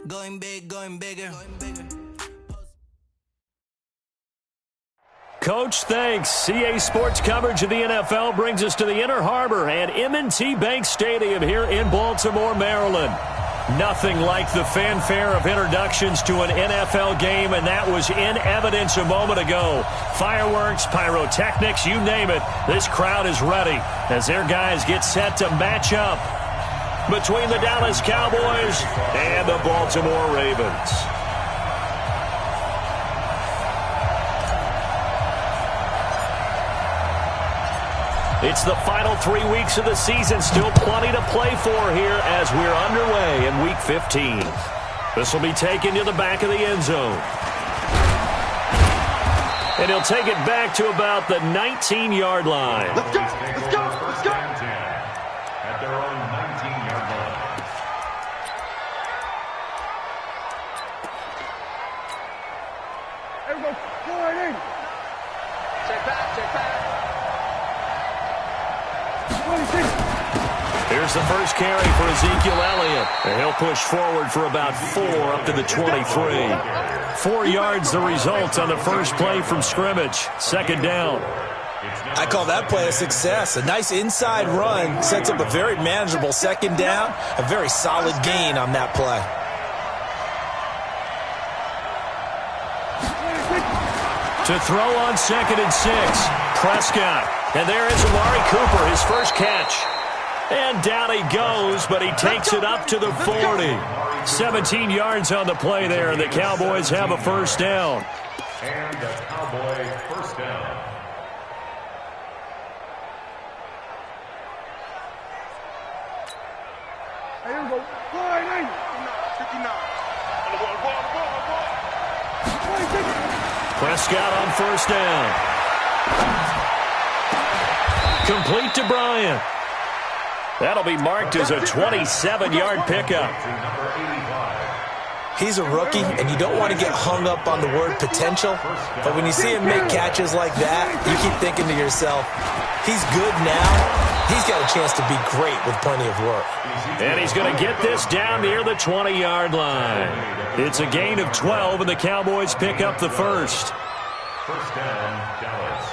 Going big, going bigger. Coach, thanks. CA Sports coverage of the NFL brings us to the Inner Harbor and M&T Bank Stadium here in Baltimore, Maryland. Nothing like the fanfare of introductions to an NFL game, and that was in evidence a moment ago. Fireworks, pyrotechnics, you name it. This crowd is ready as their guys get set to match up between the Dallas Cowboys and the Baltimore Ravens. It's the final 3 weeks of the season. Still plenty to play for here as we're underway in Week 15. This will be taken to the back of the end zone. And he'll take it back to about the 19-yard line. Let's go! Let's go! Let's go! At their own 19-yard line. There we go. Go right in. Check back, check back. Here's the first carry for Ezekiel Elliott. And he'll push forward for about 4 up to the 23. 4 yards the result on the first play from scrimmage. Second down. I call that play a success. A nice inside run sets up a very manageable second down. A very solid gain on that play. To throw on 2nd and 6. Prescott. And there is Amari Cooper, his first catch. And down he goes, but he takes it up to the 40. 17 yards on the play there, and the Cowboys have a first down. And the Cowboy first down. There we go. Go right in. 59. Prescott on first down. Complete to Bryant. That'll be marked as a 27-yard pickup. He's a rookie, and you don't want to get hung up on the word potential. But when you see him make catches like that, you keep thinking to yourself, he's good now. He's got a chance to be great with plenty of work. And he's going to get this down near the 20-yard line. It's a gain of 12, and the Cowboys pick up the first. First down, Dallas.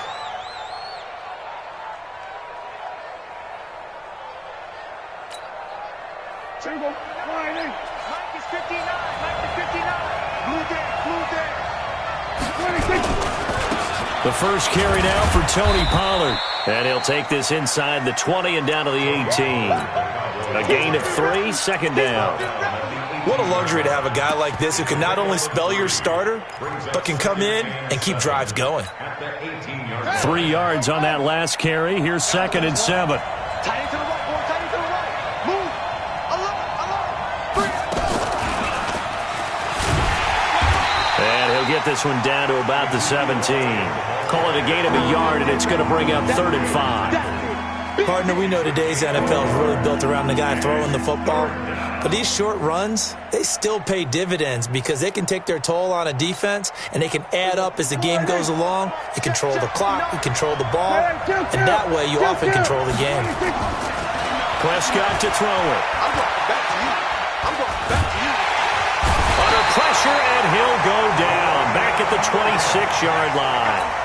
There we go. Right in. Mike is 59. Mike is 59. Blue day, blue day. 26. The first carry now for Tony Pollard. And he'll take this inside the 20 and down to the 18. A gain of 3, second down. What a luxury to have a guy like this who can not only spell your starter, but can come in and keep drives going. 3 yards on that last carry. Here's 2nd and 7. Tight into the right, boy. Tight into the right. Move. Alert. And he'll get this one down to about the 17. Call it a gain of a yard, and it's going to bring up 3rd and 5. Partner, we know today's NFL is really built around the guy throwing the football. But these short runs, they still pay dividends because they can take their toll on a defense, and they can add up as the game goes along. You control the clock, you control the ball, and that way you often control the game. Prescott to throw it. I'm going back to you. I'm going back to you. Under pressure, and he'll go down. Back at the 26-yard line.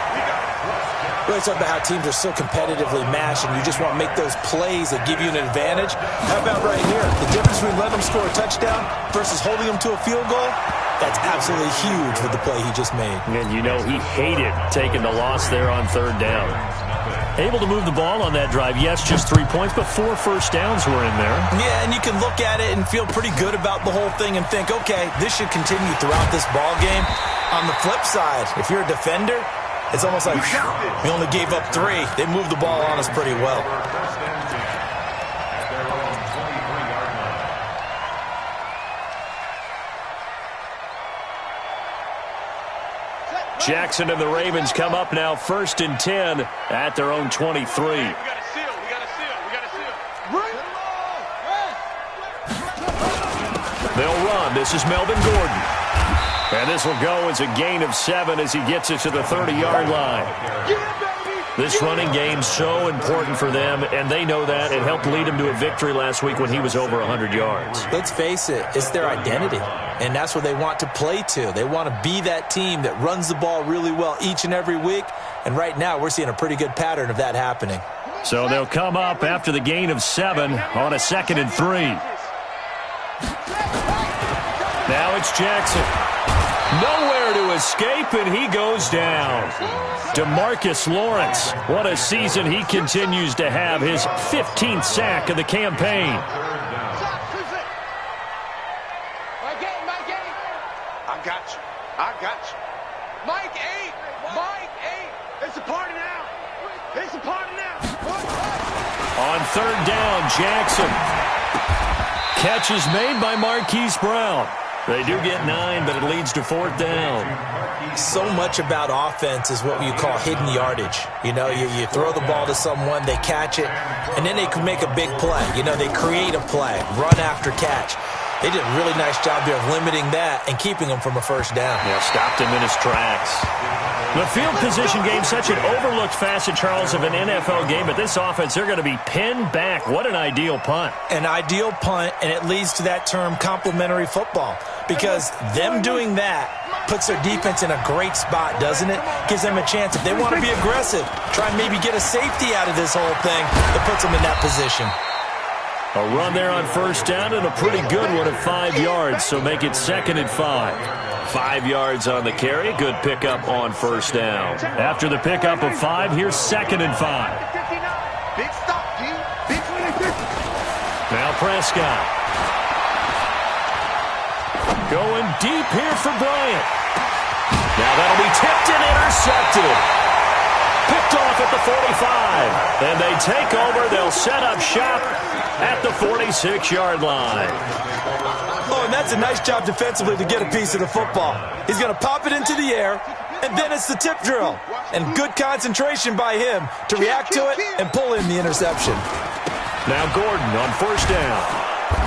We always talk about how teams are so competitively matched, and you just want to make those plays that give you an advantage. How about right here? The difference between letting them score a touchdown versus holding them to a field goal, that's absolutely huge with the play he just made. And you know he hated taking the loss there on 3rd down. Able to move the ball on that drive. Yes, just 3 points, but 4 first downs were in there. Yeah, and you can look at it and feel pretty good about the whole thing and think, okay, this should continue throughout this ball game. On the flip side, if you're a defender, it's almost like we only gave up 3. They moved the ball on us pretty well. Jackson and the Ravens come up now 1st and 10 at their own 23. We got to seal. We got to seal. We got to seal. They'll run. This is Melvin Gordon. And this will go as a gain of 7 as he gets it to the 30-yard line. Get it, baby. This running game's so important for them, and they know that. It helped lead them to a victory last week when he was over 100 yards. Let's face it, it's their identity, and that's what they want to play to. They want to be that team that runs the ball really well each and every week, and right now we're seeing a pretty good pattern of that happening. So they'll come up after the gain of 7 on a 2nd and 3. Now it's Jackson. Nowhere to escape, and he goes down. DeMarcus Lawrence, what a season he continues to have, his 15th sack of the campaign. I got you. Mike 8. It's a party now. On 3rd down, Jackson. Catch is made by Marquise Brown. They do get 9, but it leads to 4th down. So much about offense is what you call hidden yardage. You know, you throw the ball to someone, they catch it, and then they can make a big play. You know, they create a play, run after catch. They did a really nice job there of limiting that and keeping him from a 1st down. Yeah, stopped him in his tracks. The field position game, such an overlooked facet, Charles, of an NFL game, but this offense, they're going to be pinned back. What an ideal punt. An ideal punt, and it leads to that term complementary football, because them doing that puts their defense in a great spot, doesn't it? Gives them a chance, if they want to be aggressive, try and maybe get a safety out of this whole thing, that puts them in that position. A run there on 1st down, and a pretty good one at 5 yards, so make it 2nd and 5. 5 yards on the carry. Good pickup on 1st down. After the pickup of 5, here's 2nd and 5. Big stop, G. Now Prescott. Going deep here for Bryant. Now that'll be tipped and intercepted. Picked off at the 45. And they take over. They'll set up shop at the 46-yard line. Oh, and that's a nice job defensively to get a piece of the football. He's going to pop it into the air, and then it's the tip drill. And good concentration by him to react to it and pull in the interception. Now Gordon on 1st down.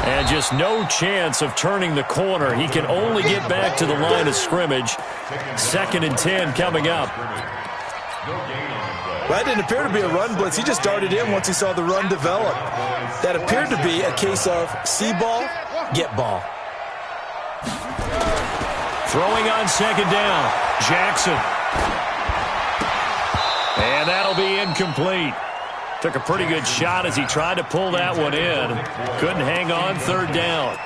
And just no chance of turning the corner. He can only get back to the line of scrimmage. 2nd and 10 coming up. Well, that didn't appear to be a run blitz. He just darted in once he saw the run develop. That appeared to be a case of see ball, get ball. Throwing on 2nd down, Jackson. And that'll be incomplete. Took a pretty good shot as he tried to pull that one in. Couldn't hang on 3rd down.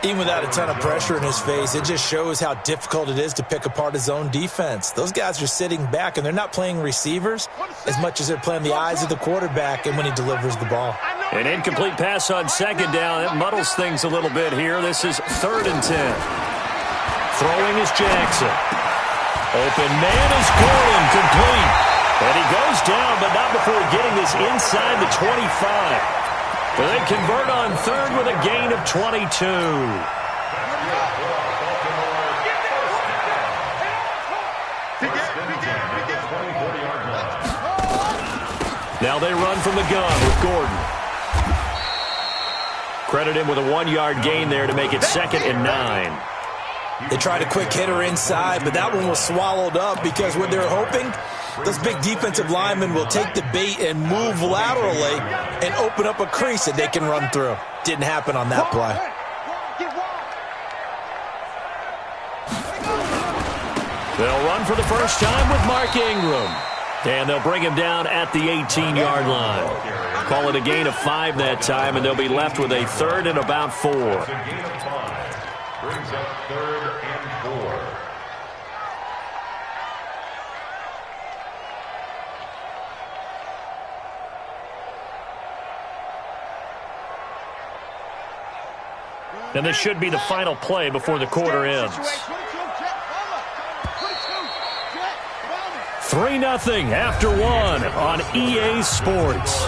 Even without a ton of pressure in his face, it just shows how difficult it is to pick apart his own defense. Those guys are sitting back, and they're not playing receivers as much as they're playing the eyes of the quarterback and when he delivers the ball. An incomplete pass on 2nd down. That muddles things a little bit here. This is 3rd and 10. Throwing is Jackson. Open man is Gordon, complete. And he goes down, but not before getting this inside the 25. But they convert on 3rd with a gain of 22. Now they run from the gun with Gordon. Credit him with a 1-yard gain there to make it 2nd and 9. They tried a quick hitter inside, but that one was swallowed up because what they're hoping, those big defensive linemen will take the bait and move laterally and open up a crease that they can run through. Didn't happen on that play. They'll run for the first time with Mark Ingram. And they'll bring him down at the 18-yard line. Call it a gain of 5 that time, and they'll be left with a 3rd and about 4. Brings up 3rd and 4. And this should be the final play before the quarter ends. 3-0 after 1 on EA Sports.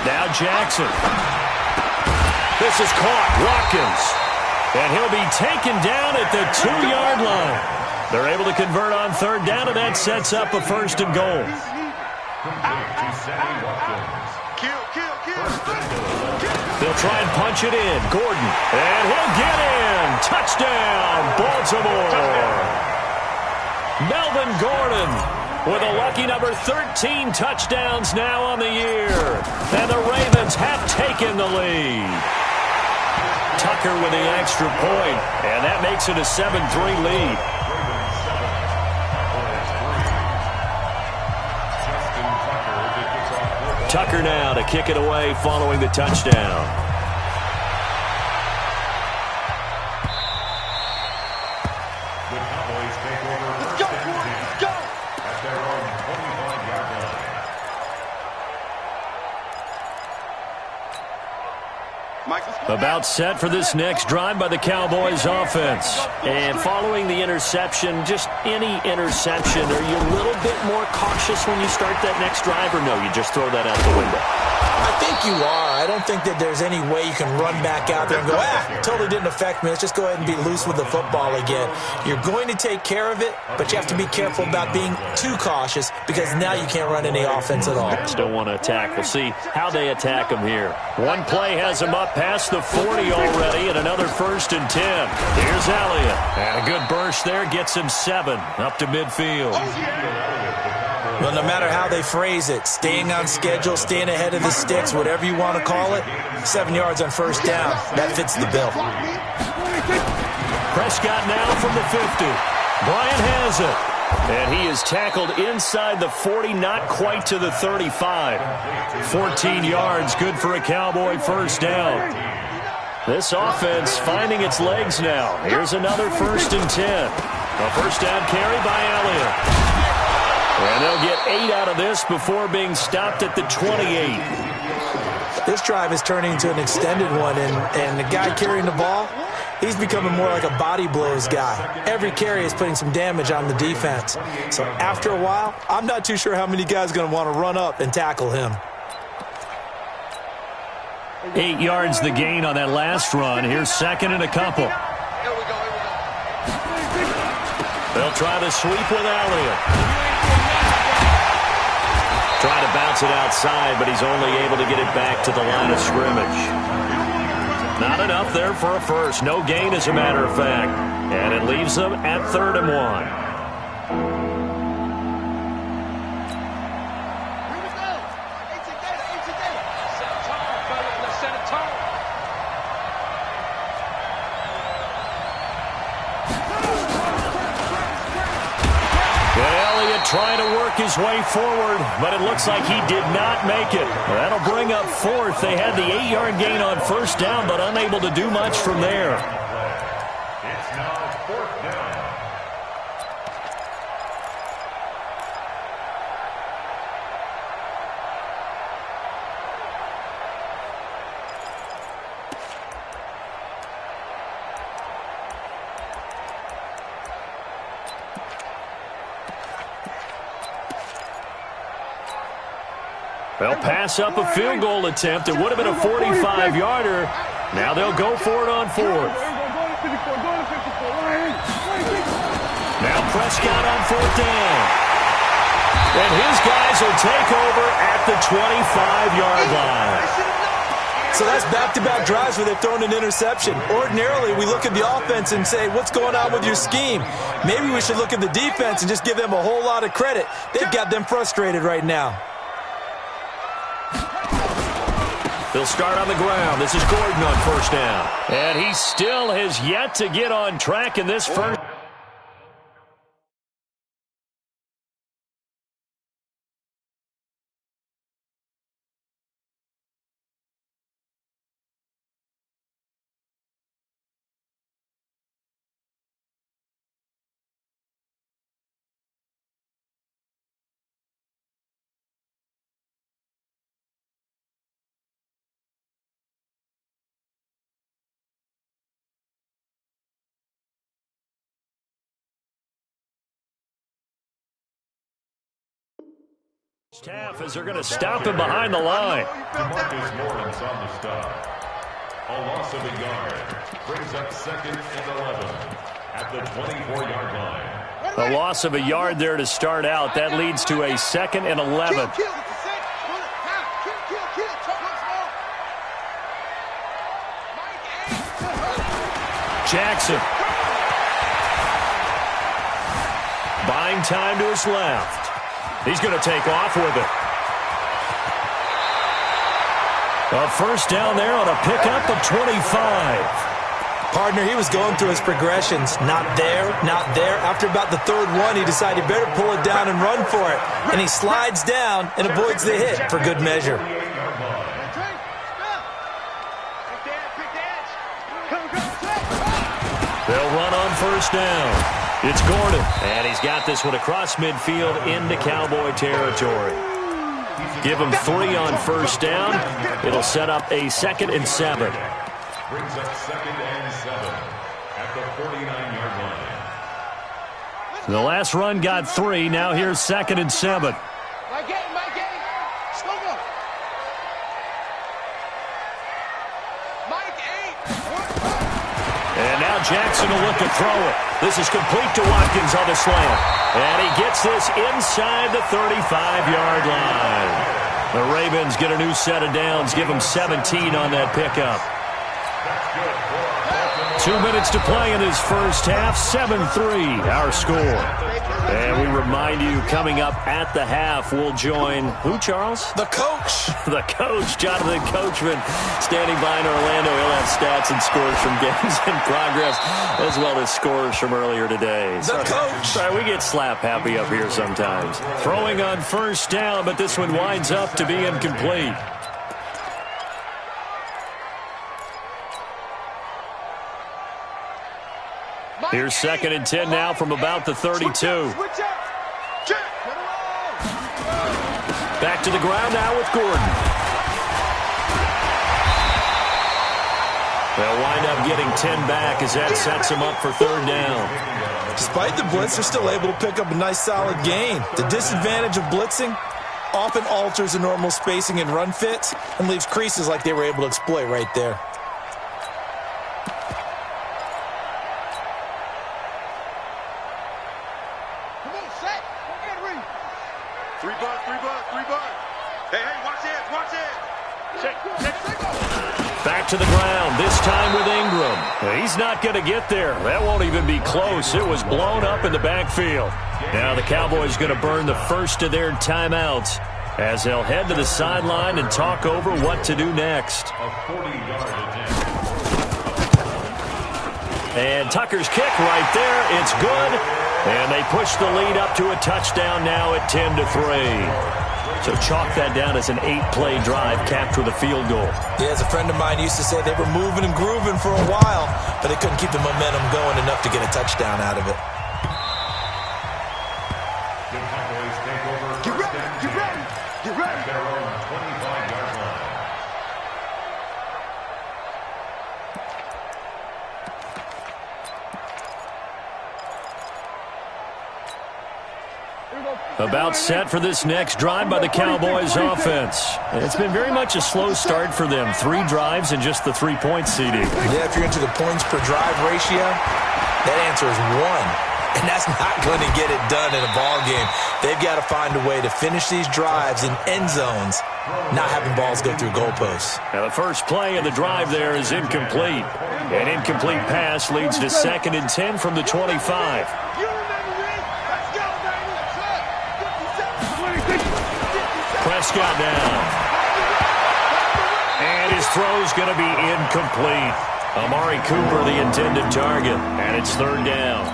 Now Jackson. This is caught. Watkins. And he'll be taken down at the 2-yard line. They're able to convert on third down, and that sets up a first and goal. They'll try and punch it in. Gordon. And he'll get in. Touchdown, Baltimore. Melvin Gordon with a lucky number 13 touchdowns now on the year. And the Ravens have taken the lead. Tucker with the extra point, and that makes it a 7-3 lead. Tucker now to kick it away following the touchdown. About set for this next drive by the Cowboys offense. And following the interception, just any interception, are you a little bit more cautious when you start that next drive, or no, you just throw that out the window? I think you are. I don't think that there's any way you can run back out there and go, totally didn't affect me. Let's just go ahead and be loose with the football again. You're going to take care of it, but you have to be careful about being too cautious because now you can't run any offense at all. Still want to attack. We'll see how they attack him here. One play has him up past the 40 already, and another 1st and 10. Here's Elliott. And a good burst there gets him 7 up to midfield. Well, no matter how they phrase it, staying on schedule, staying ahead of the sticks, whatever you want to call it, 7 yards on first down, that fits the bill. Prescott now from the 50. Bryant has it. And he is tackled inside the 40, not quite to the 35. 14 yards, good for a Cowboy first down. This offense finding its legs now. Here's another 1st and 10. A first down carry by Elliott. And they'll get 8 out of this before being stopped at the 28. This drive is turning into an extended one, and the guy carrying the ball, he's becoming more like a body blows guy. Every carry is putting some damage on the defense. So after a while, I'm not too sure how many guys are going to want to run up and tackle him. 8 yards the gain on that last run. Here's 2nd and a couple. They'll try to sweep with Elliott. Trying to bounce it outside, but he's only able to get it back to the line of scrimmage. Not enough there for a first. No gain, as a matter of fact. And it leaves them at 3rd and 1. Trying to work his way forward, but it looks like he did not make it. That'll bring up 4th. They had the 8-yard gain on first down, but unable to do much from there. It's now 4th down. They'll pass up a field goal attempt. It would have been a 45-yarder. Now they'll go for it on 4th. Now Prescott on 4th down. And his guys will take over at the 25-yard line. So that's back-to-back drives where they've thrown an interception. Ordinarily, we look at the offense and say, what's going on with your scheme? Maybe we should look at the defense and just give them a whole lot of credit. They've got them frustrated right now. They'll start on the ground. This is Gordon on first down. And he still has yet to get on track in this first. Half as they're going to stop him behind the line. Marcus Lawrence on the stop. A loss of a yard. Brings up 2nd and 11 at the 24-yard line. A loss of a yard there to start out. That leads to a 2nd and 11. Jackson. Buying time to his left. He's going to take off with it. A first down there on a pickup of 25. Partner, he was going through his progressions. Not there, not there. After about the third one, he decided he better pull it down and run for it. And he slides down and avoids the hit for good measure. They'll run on first down. It's Gordon. And he's got this one across midfield into Cowboy territory. Give him 3 on first down. It'll set up a 2nd and 7. Brings up 2nd and 7 at the 49-yard line. The last run got 3. Now here's 2nd and 7. My game. Slow go. Mike 8. And now Jackson will look to throw it. This is complete to Watkins on the slant. And he gets this inside the 35-yard line. The Ravens get a new set of downs. Give them 17 on that pickup. 2 minutes to play in this first half. 7-3 our score. And we remind you, coming up at the half, we'll join who, Charles? The coach. The coach, Jonathan Coachman, standing by in Orlando. He'll have stats and scores from games in progress, as well as scores from earlier today. The coach. Sorry, we get slap happy up here sometimes. Throwing on first down, but this one winds up to be incomplete. Here's 2nd and 10 now from about the 32. Back to the ground now with Gordon. They'll wind up getting 10 back as that sets them up for 3rd down. Despite the blitz, they're still able to pick up a nice solid gain. The disadvantage of blitzing often alters the normal spacing and run fits and leaves creases like they were able to exploit right there. Back to the ground, this time with Ingram. He's not going to get there. That won't even be close. It was blown up in the backfield. Now the Cowboys going to burn the first of their timeouts as they'll head to the sideline and talk over what to do next. And Tucker's kick right there. It's good. And they push the lead up to a touchdown now at 10-3. So chalk that down as an 8-play drive capped with a field goal. Yeah, as a friend of mine used to say, they were moving and grooving for a while, but they couldn't keep the momentum going enough to get a touchdown out of it. The Cowboys take over first and 10 at their own 25-yard line. About set for this next drive by the Cowboys offense. It's been very much a slow start for them. 3 drives and just the 3 points, CD. Yeah, if you're into the points per drive ratio, that answer is 1. And that's not going to get it done in a ball game. They've got to find a way to finish these drives in end zones, not having balls go through goalposts. Now the first play of the drive there is incomplete. An incomplete pass leads to 2nd and 10 from the 25. Prescott down. And his throw's going to be incomplete. Amari Cooper, the intended target. And it's 3rd down.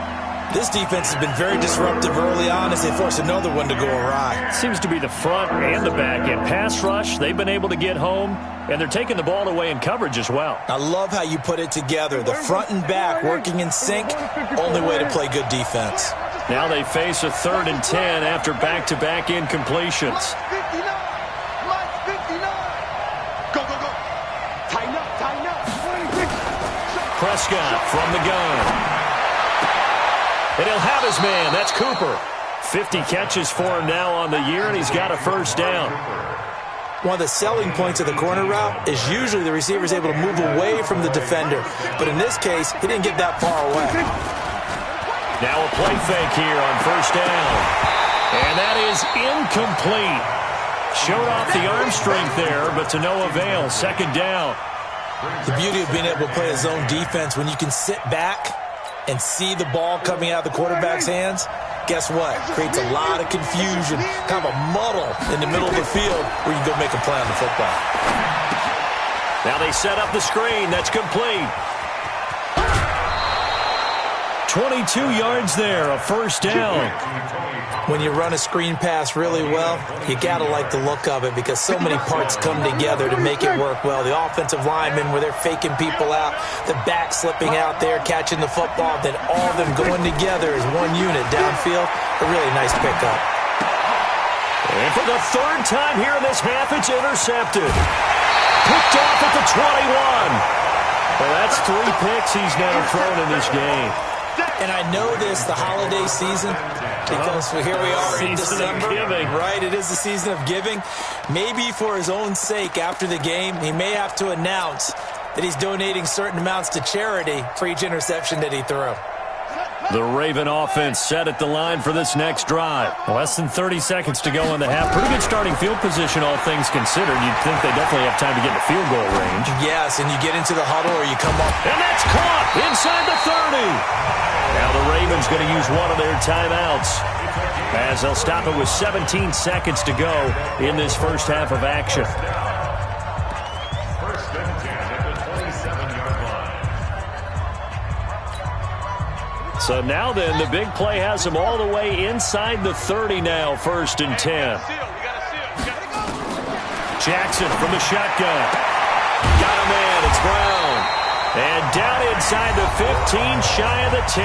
This defense has been very disruptive early on as they force another one to go awry. Seems to be the front and the back end. Pass rush, they've been able to get home, and they're taking the ball away in coverage as well. I love how you put it together. The front and back working in sync, only way to play good defense. Now they face a 3rd and 10 after back-to-back incompletions. Prescott from the gun. And he'll have his man. That's Cooper. 50 catches for him now on the year, and he's got a first down. One of the selling points of the corner route is usually the receiver is able to move away from the defender. But in this case, he didn't get that far away. Now a play fake here on first down. And that is incomplete. Showed off the arm strength there, but to no avail. Second down. The beauty of being able to play a zone defense, when you can sit back and see the ball coming out of the quarterback's hands, guess what? Creates a lot of confusion, kind of a muddle in the middle of the field where you can go make a play on the football. Now they set up the screen. That's complete. 22 yards there, a first down. When you run a screen pass really well, you got to like the look of it because so many parts come together to make it work well. The offensive linemen, where they're faking people out, the back slipping out there, catching the football, then all of them going together as one unit downfield. A really nice pickup. And for the third time here in this half, it's intercepted. Picked off at the 21. Well, that's 3 picks he's now thrown in this game. And I know this, the holiday season, because here we are in December. Right, it is the season of giving. Maybe for his own sake, after the game, he may have to announce that he's donating certain amounts to charity for each interception that he threw. The Raven offense set at the line for this next drive. Less than 30 seconds to go in the half. Pretty good starting field position, all things considered. You'd think they definitely have time to get in the field goal range. Yes, and you get into the huddle or you come up. And that's caught inside the 30. Now the Ravens going to use one of their timeouts as they'll stop it with 17 seconds to go in this first half of action. First and 10 at the 27-yard line. So now then, the big play has them all the way inside the 30 now, first and 10. Jackson from the shotgun. Got a man, it's Brown. And down inside the 15, shy of the 10.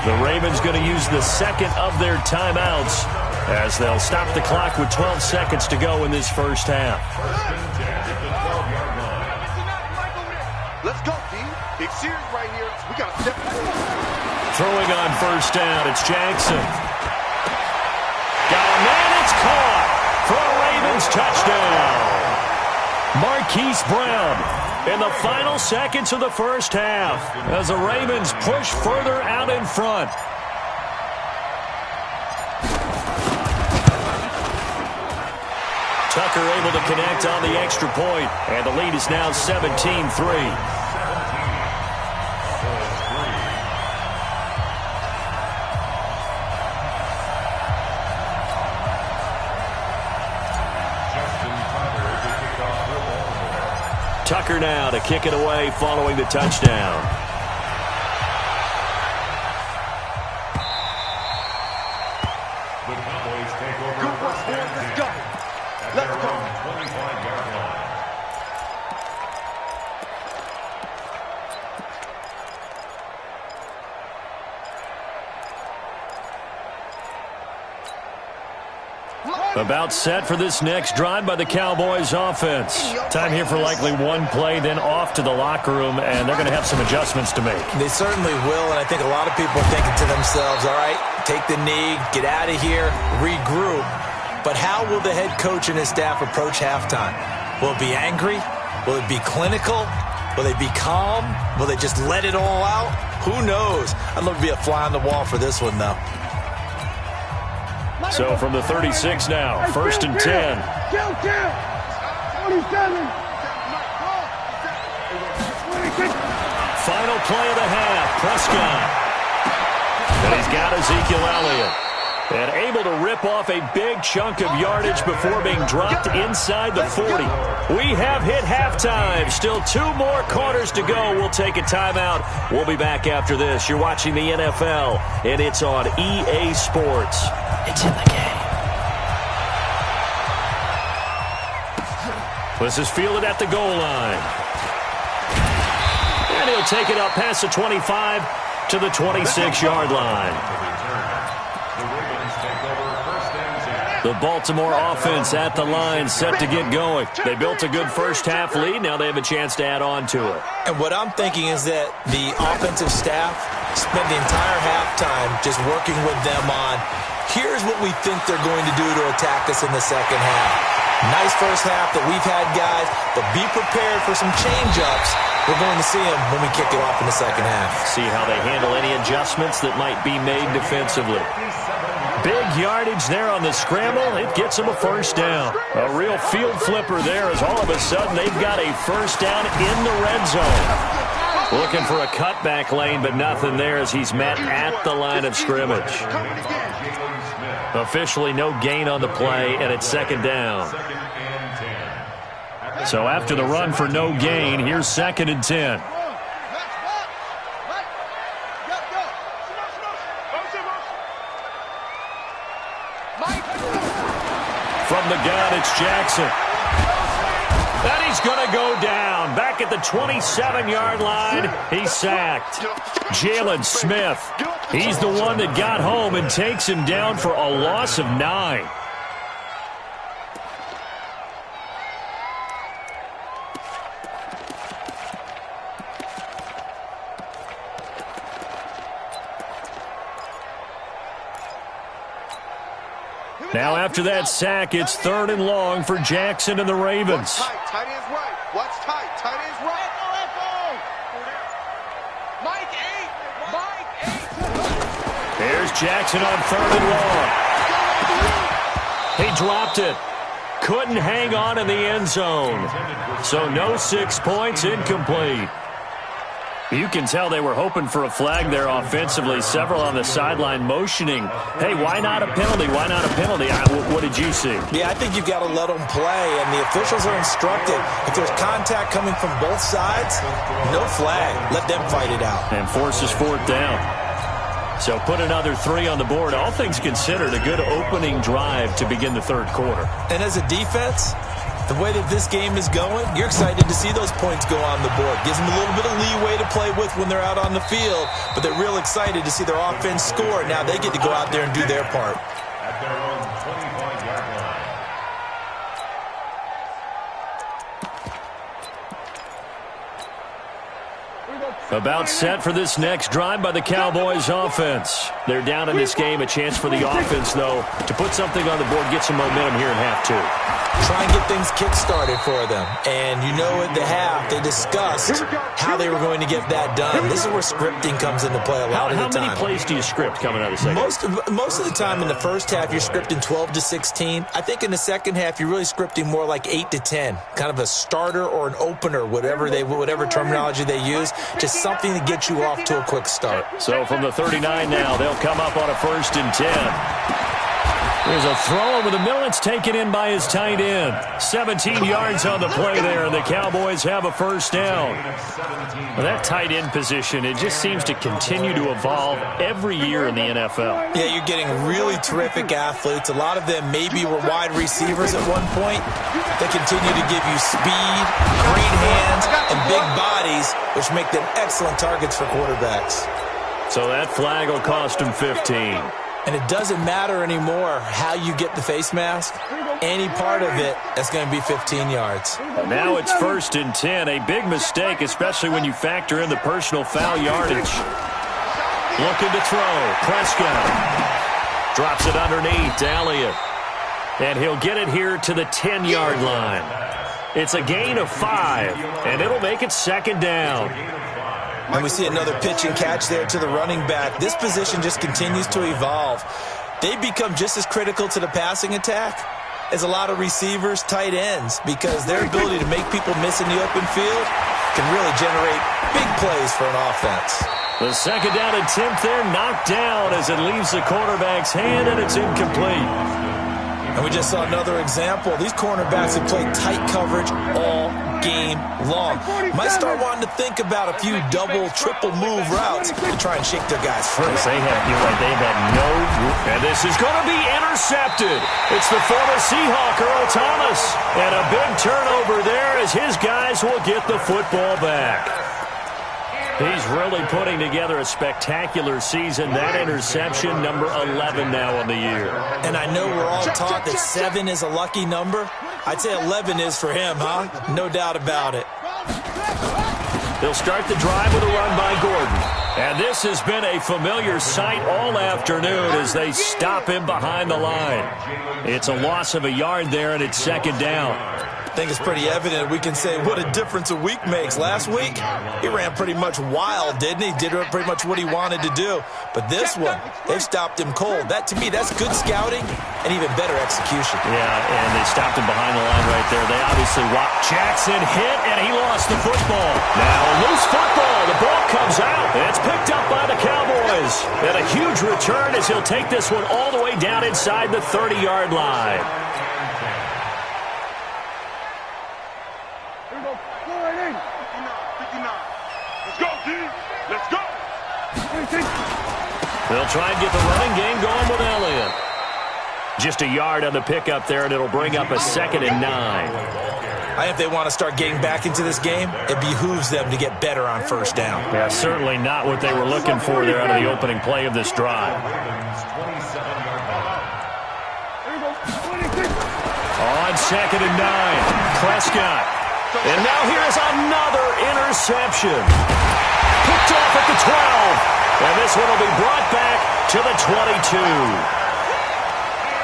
The Ravens going to use the second of their timeouts as they'll stop the clock with 12 seconds to go in this first half. First and 10 at the 12-yard line. Let's go, D. Big series right here. We got to step back. Throwing on first down, it's Jackson. Got a man, it's caught for a Ravens touchdown. Marquise Brown in the final seconds of the first half as the Ravens push further out in front. Tucker able to connect on the extra point, and the lead is now 17-3. Tucker now to kick it away following the touchdown. The Cowboys take over first and 10 at their own 25-yard line. About set for this next drive by the Cowboys offense. Time here for likely one play, then off to the locker room, and they're going to have some adjustments to make. They certainly will, and I think a lot of people are thinking to themselves, all right, take the knee, get out of here, regroup. But how will the head coach and his staff approach halftime? Will it be angry? Will it be clinical? Will they be calm? Will they just let it all out? Who knows? I'd love to be a fly on the wall for this one, though. So from the 36 now, first and 10. Kill. 27. 26. Final play of the half, Prescott. And he's got Ezekiel Elliott. And able to rip off a big chunk of yardage before being dropped inside the 40. We have hit halftime. Still 2 more quarters to go. We'll take a timeout. We'll be back after this. You're watching the NFL, and it's on EA Sports. It's in the game. This is fielded at the goal line. And he'll take it up past the 25 to the 26-yard line. The Baltimore offense at the line, set to get going. They built a good first-half lead. Now they have a chance to add on to it. And what I'm thinking is that the offensive staff spent the entire halftime just working with them on, here's what we think they're going to do to attack us in the second half. Nice first half that we've had, guys, but be prepared for some change-ups. We're going to see them when we kick it off in the second half. See how they handle any adjustments that might be made defensively. Big yardage there on the scramble. It gets them a first down. A real field flipper there as all of a sudden they've got a first down in the red zone. Looking for a cutback lane, but nothing there as he's met at the line of scrimmage. Officially no gain on the play, and it's second down. So after the run for no gain, here's 2nd and 10. From the gun, it's Jackson. And he's going to go down. Back at the 27-yard line, he's sacked. Jalen Smith, he's the one that got home and takes him down for a loss of 9. Now after that sack, it's 3rd and long for Jackson and the Ravens. Tight end's right. Watch tight. Tight end's right. Mike 8. Here's Jackson on 3rd and long. He dropped it. Couldn't hang on in the end zone. So no 6 points, incomplete. You can tell they were hoping for a flag there offensively. Several on the sideline motioning. Hey, why not a penalty? Why not a penalty? What did you see? Yeah, I think you've got to let them play, and the officials are instructed. If there's contact coming from both sides, no flag. Let them fight it out. And forces 4th down. So put another 3 on the board. All things considered, a good opening drive to begin the 3rd quarter. And as a defense, the way that this game is going, you're excited to see those points go on the board. Gives them a little bit of leeway to play with when they're out on the field, but they're real excited to see their offense score. Now they get to go out there and do their part. At their own 25-yard line. About set for this next drive by the Cowboys offense. They're down in this game. A chance for the offense, though, to put something on the board, get some momentum here in half 2. Try and get things kick-started for them. And you know at the half, they discussed how they were going to get that done. This is where scripting comes into play a lot of the time. How many plays do you script coming out of the second? Most of the time in the first half, you're scripting 12 to 16. I think in the second half, you're really scripting more like 8 to 10. Kind of a starter or an opener, whatever terminology they use, just something to get you off to a quick start. So from the 39 now, they'll come up on a 1st and 10. There's a throw over the middle. It's taken in by his tight end. 17 yards on the play there, and the Cowboys have a first down. Well, that tight end position, it just seems to continue to evolve every year in the NFL. Yeah, you're getting really terrific athletes. A lot of them maybe were wide receivers at one point. They continue to give you speed, great hands, and big bodies, which make them excellent targets for quarterbacks. So that flag will cost him 15. And it doesn't matter anymore how you get the face mask. Any part of it, that's going to be 15 yards. Now it's 1st and 10. A big mistake, especially when you factor in the personal foul yardage. Looking to throw. Prescott drops it underneath to Elliott. And he'll get it here to the 10-yard line. It's a gain of 5, and it'll make it 2nd down. And we see another pitch and catch there to the running back. This position just continues to evolve. They become just as critical to the passing attack as a lot of receivers, tight ends, because their ability to make people miss in the open field can really generate big plays for an offense. The 2nd down attempt there knocked down as it leaves the quarterback's hand, and it's incomplete. And we just saw another example. These cornerbacks have played tight coverage all game long. Might start wanting to think about a few double, triple move routes to try and shake their guys free. They've had no, and this is going to be intercepted. It's the former Seahawk, Earl Thomas, and a big turnover there as his guys will get the football back. He's really putting together a spectacular season. That interception, number 11 now on the year. And I know we're all taught that 7 is a lucky number. I'd say 11 is for him, huh? No doubt about it. They'll start the drive with a run by Gordon. And this has been a familiar sight all afternoon as they stop him behind the line. It's a loss of a yard there, and it's second down. I think it's pretty evident. We can say what a difference a week makes. Last week, he ran pretty much wild, didn't he? Did pretty much what he wanted to do. But this one, they've stopped him cold. That, to me, that's good scouting and even better execution. Yeah, and they stopped him behind the line right there. They obviously walked. Jackson hit, and he lost the football. Now, loose football. The ball comes out. It's picked up by the Cowboys. And a huge return as he'll take this one all the way down inside the 30-yard line. They'll try and get the running game going with Elliott. Just a yard on the pickup there, and it'll bring up a 2nd and 9. I think if they want to start getting back into this game, it behooves them to get better on first down. Yeah, certainly not what they were looking for there out of the opening play of this drive. On 2nd and 9, Prescott. And now here's another interception. Picked off at the 12. And this one will be brought back to the 22.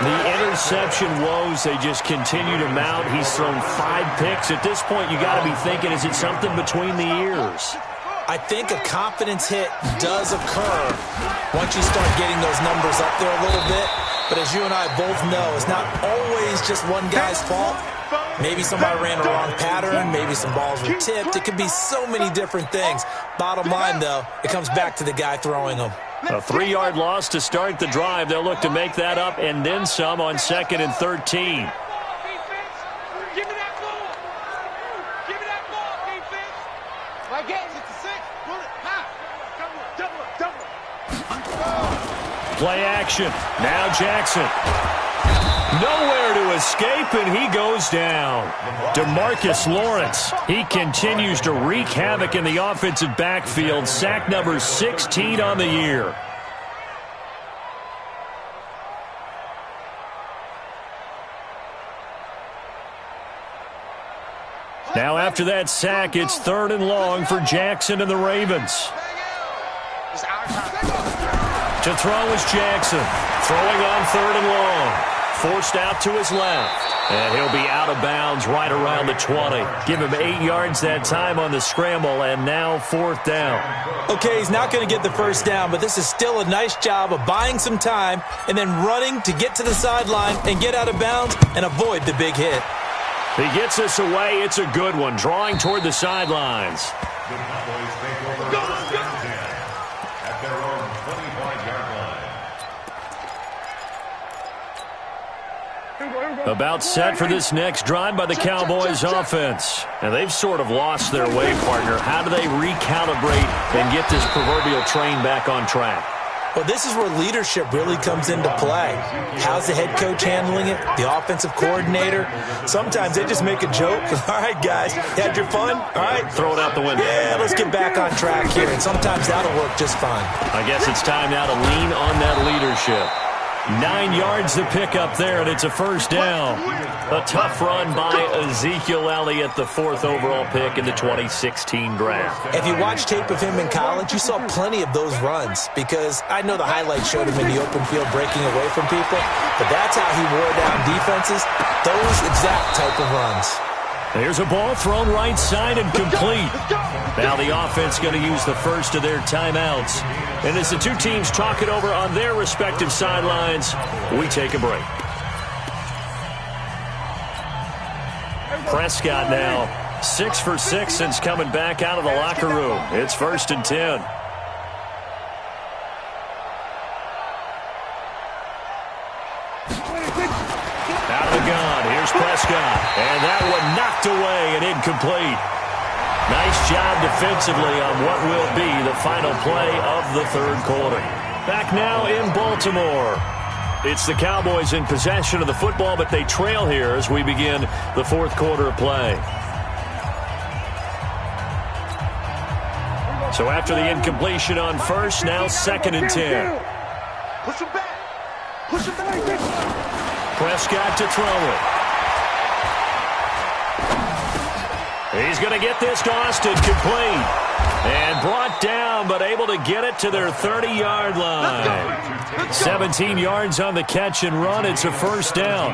The interception woes, they just continue to mount. He's thrown 5 picks. At this point, you got to be thinking, is it something between the ears? I think a confidence hit does occur once you start getting those numbers up there a little bit. But as you and I both know, it's not always just one guy's fault. Maybe somebody ran a wrong pattern. Maybe some balls were tipped. It could be so many different things. Bottom line, though, it comes back to the guy throwing them. A 3-yard loss to start the drive. They'll look to make that up and then some on 2nd and 13. Play action. Now Jackson. Nowhere to escape, and he goes down. DeMarcus Lawrence, he continues to wreak havoc in the offensive backfield. Sack number 16 on the year. Now after that sack, it's 3rd and long for Jackson and the Ravens. To throw is Jackson. Throwing on 3rd and long. Forced out to his left. And he'll be out of bounds right around the 20. Give him 8 yards that time on the scramble, and now 4th down. Okay, he's not going to get the first down, but this is still a nice job of buying some time and then running to get to the sideline and get out of bounds and avoid the big hit. He gets us away. It's a good one, drawing toward the sidelines. The Cowboys take over first and 10 at their own 25-yard line. About set for this next drive by the Cowboys offense. And they've sort of lost their way, partner. How do they recalibrate and get this proverbial train back on track? Well, this is where leadership really comes into play. How's the head coach handling it? The offensive coordinator? Sometimes they just make a joke. All right, guys, you had your fun? All right. Throw it out the window. Yeah, let's get back on track here. And sometimes that'll work just fine. I guess it's time now to lean on that leadership. 9 yards to pick up there, and it's a first down. A tough run by Ezekiel Elliott, the 4th overall pick in the 2016 draft. If you watch tape of him in college, you saw plenty of those runs because I know the highlights showed him in the open field breaking away from people, but that's how he wore down defenses, those exact type of runs. Here's a ball thrown right side and complete. Now the offense going to use the first of their timeouts. And as the two teams talk it over on their respective sidelines, we take a break. Prescott now 6 for 6 since coming back out of the locker room. It's 1st and 10. Out of the gun, here's Prescott. And that one knocked away and incomplete. Nice job defensively on what will be the final play of the 3rd quarter. Back now in Baltimore. It's the Cowboys in possession of the football, but they trail here as we begin the 4th quarter of play. So after the incompletion on first, now 2nd and 10. Push him back. Push him back. Prescott to throw it. He's going to get this to Austin, complete. And brought down, but able to get it to their 30-yard line. 17 yards on the catch and run. It's a first down.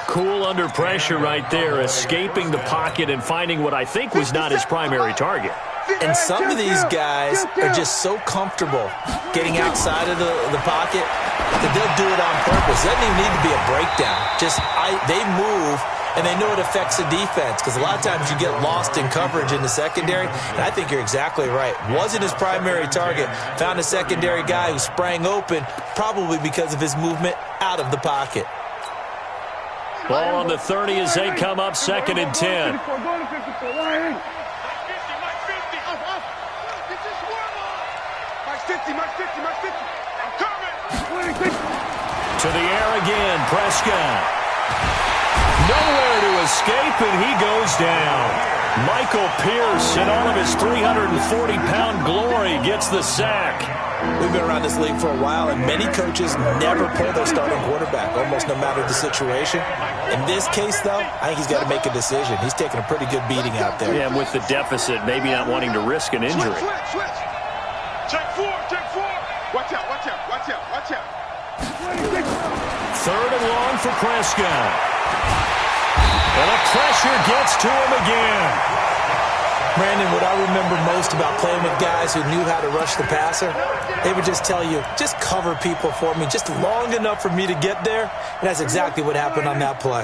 Cool under pressure right there, escaping the pocket and finding what I think was not his primary target. And some of these guys are just so comfortable getting outside of the pocket that they'll do it on purpose. It doesn't even need to be a breakdown. They move, and they know it affects the defense because a lot of times you get lost in coverage in the secondary, and I think you're exactly right. Wasn't his primary target. Found a secondary guy who sprang open, probably because of his movement out of the pocket. Ball on the 30 as they come up, 2nd and 10. To the air again, Prescott. Nowhere to escape, and he goes down. Michael Pierce, in all of his 340-pound glory, gets the sack. We've been around this league for a while, and many coaches never pull their starting quarterback, almost no matter the situation. In this case, though, I think he's got to make a decision. He's taking a pretty good beating out there. Yeah, with the deficit, maybe not wanting to risk an injury. Switch. Check four. Watch out. 3rd and long for Prescott. And the pressure gets to him again. Brandon, what I remember most about playing with guys who knew how to rush the passer, they would just tell you, just cover people for me, just long enough for me to get there. And that's exactly what happened on that play.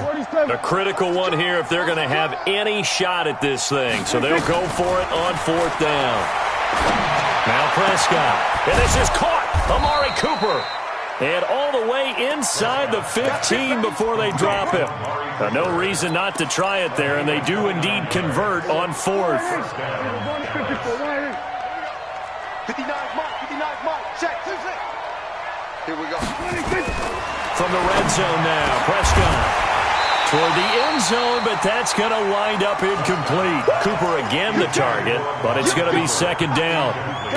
A critical one here if they're going to have any shot at this thing. So they'll go for it on 4th down. Now Prescott. And this is caught. Amari Cooper. And all the way inside the 15 before they drop him. No reason not to try it there, and they do indeed convert on 4th. 59 mark. Check. Here we go. From the red zone now, Prescott. Toward the end zone, but that's going to wind up incomplete. Cooper again the target, but it's going to be 2nd down.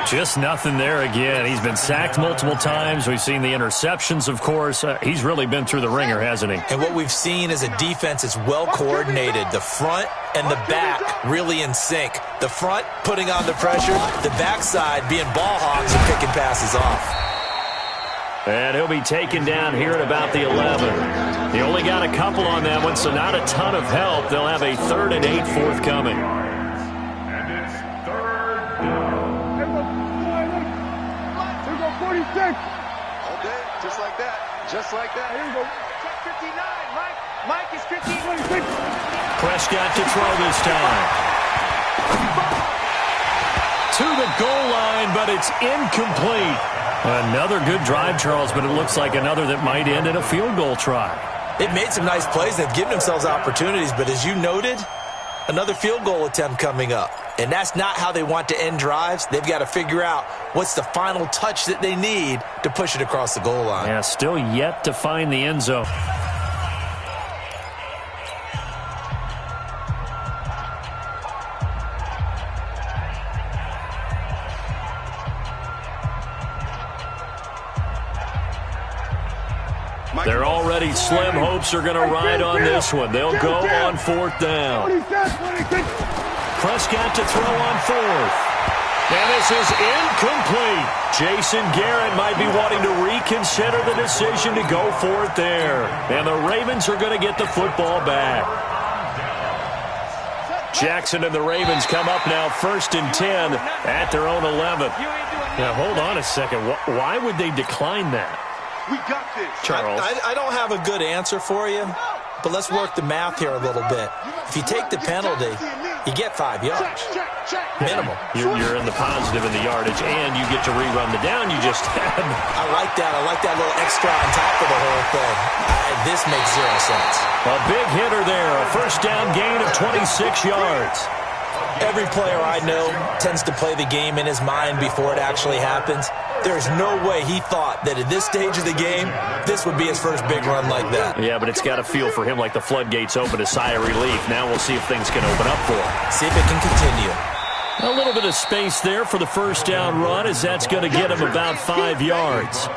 Just nothing there again. He's been sacked multiple times. We've seen the interceptions, of course. He's really been through the ringer, hasn't he? And what we've seen is a defense that's well coordinated. The front and the back really in sync. The front putting on the pressure, the backside being ball hogs and picking passes off. And he'll be taken down here at about the 11. He only got a couple on that one, so not a ton of help. They'll have a 3rd and 8 forthcoming. And it's 3rd down. Here we go, 46. All day, just like that. Here we go. Check 59, Mike is 15. 26. Prescott to throw this time. To the goal line, but it's incomplete. Another good drive, Charles, but it looks like another that might end in a field goal try. They've made some nice plays. They've given themselves opportunities, but as you noted, another field goal attempt coming up. And that's not how they want to end drives. They've got to figure out what's the final touch that they need to push it across the goal line. Yeah, still yet to find the end zone. They're already slim hopes are going to ride on this one. They'll go on 4th down. Prescott to throw on 4th. And this is incomplete. Jason Garrett might be wanting to reconsider the decision to go for it there. And the Ravens are going to get the football back. Jackson and the Ravens come up now 1st and 10 at their own 11. Now, hold on a second. Why would they decline that? We got this. Charles. I don't have a good answer for you, but let's work the math here a little bit. If you take the penalty, you get 5 yards. Minimum. You're in the positive in the yardage, and you get to rerun the down you just had. I like that. I like that little extra on top of the whole thing. This makes 0 sense. A big hitter there. A 1st down gain of 26 yards. Every player I know tends to play the game in his mind before it actually happens. There's no way he thought that at this stage of the game, this would be his first big run like that. Yeah, but it's got to feel for him like the floodgates open, a sigh of relief. Now we'll see if things can open up for him. See if it can continue. A little bit of space there for the 1st down run, as that's going to get him about 5 yards.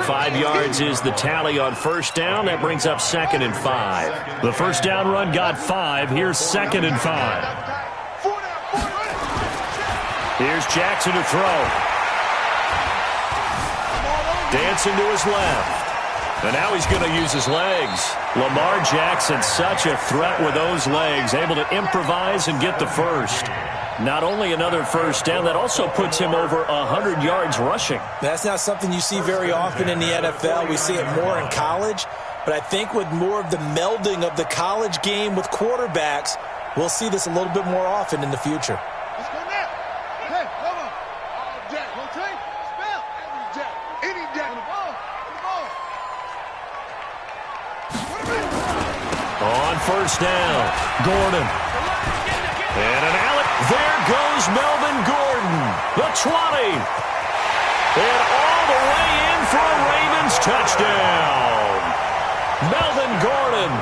5 yards is the tally on 1st down. That brings up 2nd and 5. The 1st down run got 5. Here's 2nd and 5. Here's Jackson to throw. Dancing to his left. And now he's going to use his legs. Lamar Jackson, such a threat with those legs, able to improvise and get the first. Not only another first down, that also puts him over 100 yards rushing. That's not something you see very often in the NFL. We see it more in college. But I think with more of the melding of the college game with quarterbacks, we'll see this a little bit more often in the future. Let's go now. Hey, come on. All Jack, okay? Spell. Every Jack. Any Jack. The ball. On first down, Gordon. And an alley. There goes Melvin Gordon. The 20. And all the way in for a Ravens touchdown. Melvin Gordon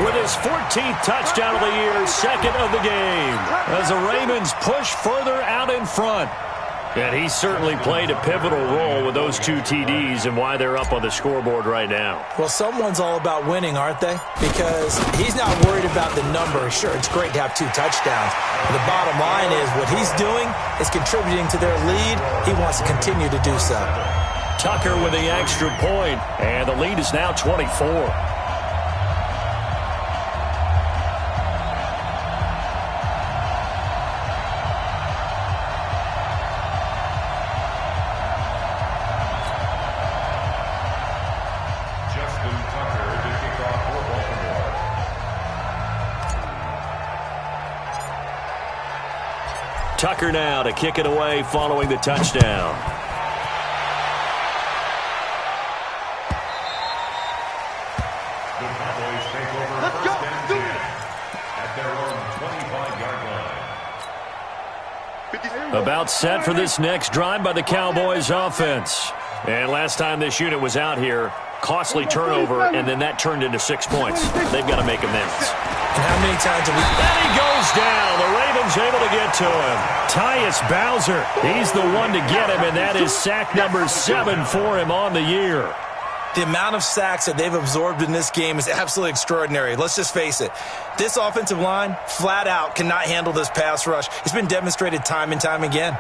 with his 14th touchdown of the year, second of the game, as the Ravens push further out in front. And he certainly played a pivotal role with those 2 TDs and why they're up on the scoreboard right now. Well, someone's all about winning, aren't they? Because he's not worried about the number. Sure, it's great to have 2 touchdowns. But the bottom line is what he's doing is contributing to their lead. He wants to continue to do so. Tucker with the extra point, and the lead is now 24. Tucker now to kick it away following the touchdown. The Cowboys take over first and 10 at their own 25-yard line. About set for this next drive by the Cowboys offense. And last time this unit was out here, costly turnover, and then that turned into 6 points. They've got to make amends. And how many times have we... And he goes down. The Ravens able to get to him. Tyus Bowser, he's the one to get him, and that is sack number 7 for him on the year. The amount of sacks that they've absorbed in this game is absolutely extraordinary. Let's just face it. This offensive line, flat out, cannot handle this pass rush. It's been demonstrated time and time again.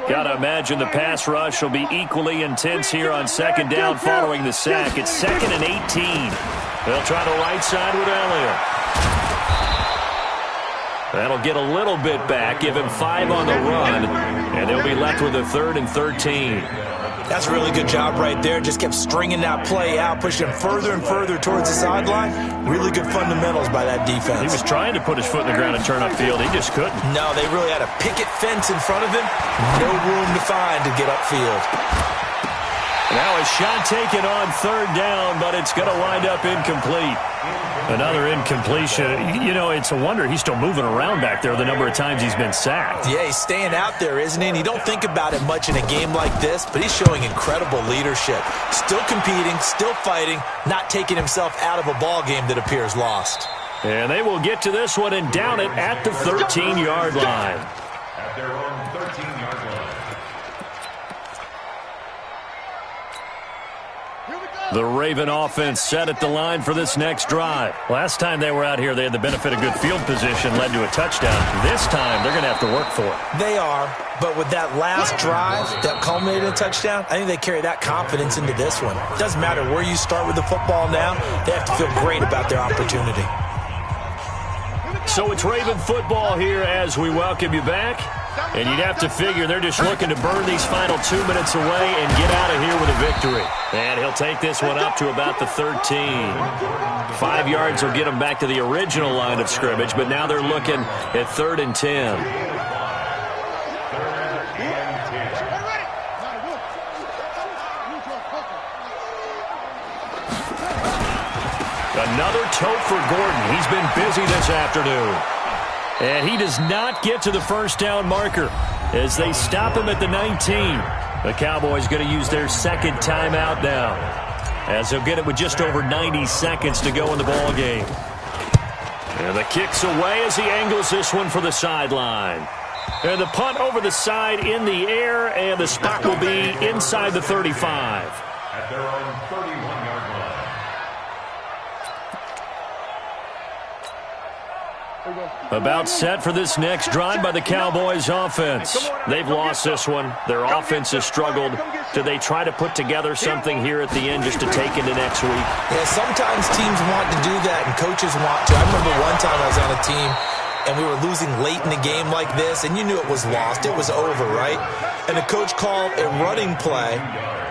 Got to imagine the pass rush will be equally intense here on second down following the sack. It's 2nd and 18. They'll try the right side with Elliott. That'll get a little bit back, give him 5 on the run, and they'll be left with a 3rd and 13. That's a really good job right there. Just kept stringing that play out, pushing him further and further towards the sideline. Really good fundamentals by that defense. He was trying to put his foot in the ground and turn upfield. He just couldn't. No, they really had a picket fence in front of him. No room to find to get upfield. Now a shot taken on 3rd down, but it's going to wind up incomplete. Another incompletion. You know, it's a wonder he's still moving around back there the number of times he's been sacked. Yeah, he's staying out there, isn't he? And you don't think about it much in a game like this, but he's showing incredible leadership. Still competing, still fighting, not taking himself out of a ball game that appears lost. And they will get to this one and down it at the 13-yard line. At their own 13-yard line. The Raven offense set at the line for this next drive. Last time they were out here, they had the benefit of good field position, led to a touchdown. This time, they're going to have to work for it. They are, but with that last drive that culminated in a touchdown, I think they carry that confidence into this one. It doesn't matter where you start with the football now. They have to feel great about their opportunity. So it's Raven football here as we welcome you back. And you'd have to figure they're just looking to burn these final 2 minutes away and get out of here with a victory. And he'll take this one up to about the 13. 5 yards will get them back to the original line of scrimmage, but now they're looking at 3rd and 10. Another tote for Gordon. He's been busy this afternoon. And he does not get to the first down marker as they stop him at the 19. The Cowboys going to use their 2nd timeout now, as they'll get it with just over 90 seconds to go in the ball game. And the kick's away as he angles this one for the sideline. And the punt over the side in the air, and the spot will be inside the 35. At their own 31-yard line. About set for this next drive by the Cowboys offense. They've lost this one. Their offense has struggled. Do they try to put together something here at the end just to take into next week? Yeah, sometimes teams want to do that and coaches want to. I remember one time I was on a team and we were losing late in the game like this, and you knew it was lost. It was over, right? And the coach called a running play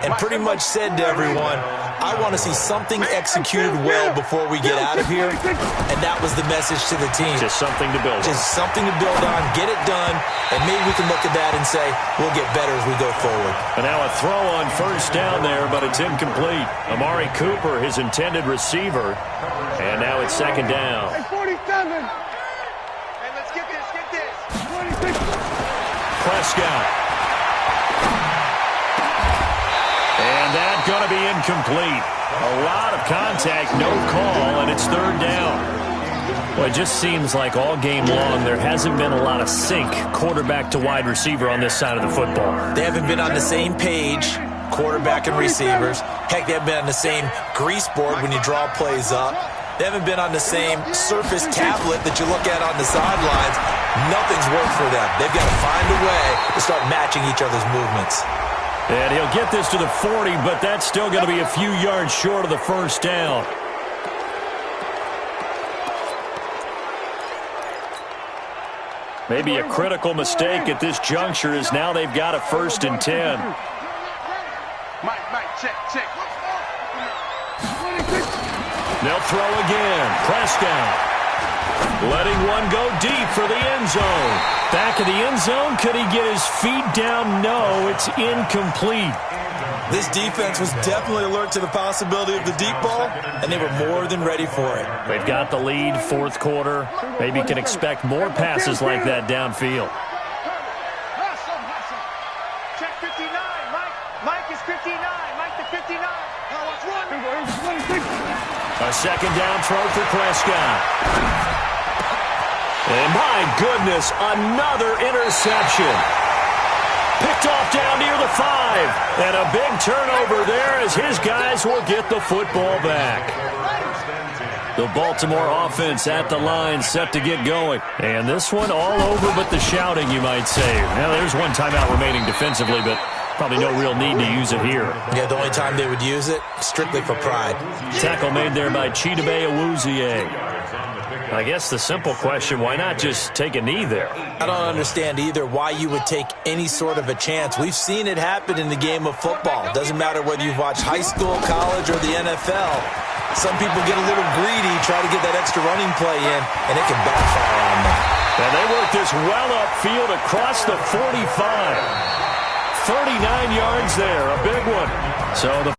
and pretty much said to everyone, I want to see something executed well before we get out of here. And that was the message to the team. Just something to build on. Just something to build on, get it done, and maybe we can look at that and say, we'll get better as we go forward. And now a throw on first down there, but it's incomplete. Amari Cooper, his intended receiver. And now it's second down. 47. Hey, let's get this. 26. Prescott. And that's going to be incomplete. A lot of contact, no call, and it's third down. Well, it just seems like all game long there hasn't been a lot of sync quarterback to wide receiver on this side of the football. They haven't been on the same page, quarterback and receivers. Heck, they haven't been on the same grease board when you draw plays up. They haven't been on the same surface tablet that you look at on the sidelines. Nothing's worked for them. They've got to find a way to start matching each other's movements. And he'll get this to the 40, but that's still going to be a few yards short of the first down. Maybe a critical mistake at this juncture is now they've got a 1st and 10. Mike, check. They'll throw again. Prescott letting one go deep for the end zone. Back of the end zone. Could he get his feet down? No, it's incomplete. This defense was definitely alert to the possibility of the deep ball, and they were more than ready for it. They've got the lead, fourth quarter. Maybe can expect more passes like that downfield. Check 59. Mike is 59. Mike the 59. A second down throw for Prescott. And my goodness, another interception. Picked off down near the 5. And a big turnover there as his guys will get the football back. The Baltimore offense at the line set to get going. And this one all over but the shouting, you might say. Now, there's one timeout remaining defensively, but probably no real need to use it here. Yeah, the only time they would use it, strictly for pride. Tackle made there by Chidobe Awuzie. I guess the simple question, why not just take a knee there? I don't understand either why you would take any sort of a chance. We've seen it happen in the game of football. It doesn't matter whether you've watched high school, college, or the NFL. Some people get a little greedy, try to get that extra running play in, and it can backfire on them. And they work this well upfield across the 45. 39 yards there, a big one. So the